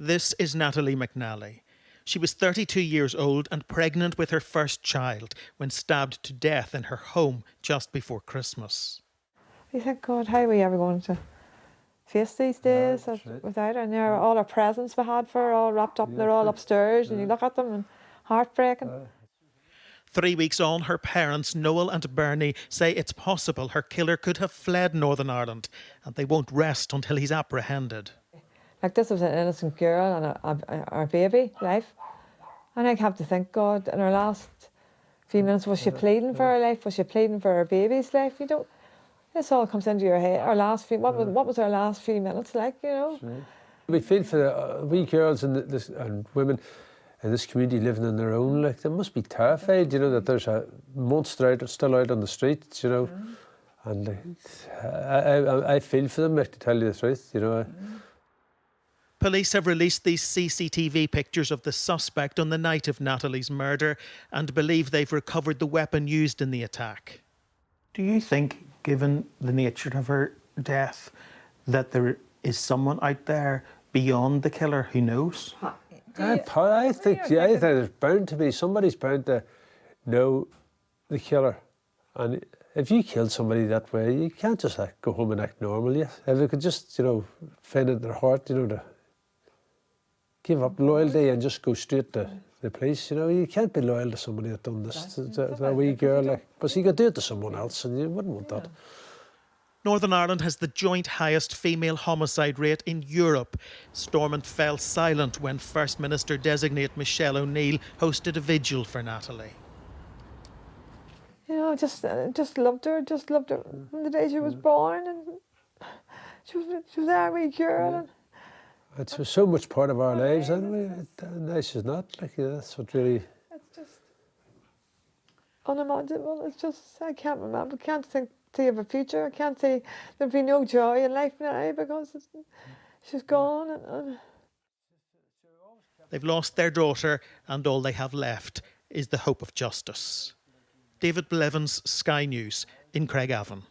This is Natalie McNally. She was 32 years old and pregnant with her first child when stabbed to death in her home just before Christmas. You think, God, how are we ever going to face these days without her? And there are all our presents we had for her, all wrapped up, and they're all upstairs, and you look at them and heartbreaking. 3 weeks on, her parents, Noel and Bernie, say it's possible her killer could have fled Northern Ireland, and they won't rest until he's apprehended. Like, this was an innocent girl and our baby life. And I have to think, God, in her last few minutes, was she pleading for her life? Was she pleading for her baby's life? You don't. This all comes into your head. What was our last few minutes like? You know. Right. We feel for the wee girls and women in this community living on their own. Like, they must be terrified, you know, that there's a monster still out on the streets, you know. And I feel for them, like, to tell you the truth, you know. Police have released these CCTV pictures of the suspect on the night of Natalie's murder and believe they've recovered the weapon used in the attack. Do you think, given the nature of her death, that there is someone out there beyond the killer who knows? I think there's bound to be, somebody's bound to know the killer. And if you killed somebody that way, you can't just go home and act normal. If they could just, you know, find it in their heart, you know, to give up loyalty and just go straight to the police, you know, you can't be loyal to somebody that done this to a wee girl. Like, but you could do it to someone else, and you wouldn't want that. Northern Ireland has the joint highest female homicide rate in Europe. Stormont fell silent when First Minister-designate Michelle O'Neill hosted a vigil for Natalie. You know, just loved her from the day she was born, and she was our wee girl. And it's so much part of our lives anyway. Nice as not. Like, that's what really. It's just unimaginable. It's just, I can't remember. I can't think of a future. I can't say there'd be no joy in life now because she's gone. And They've lost their daughter, and all they have left is the hope of justice. David Blevins, Sky News, in Craigavon.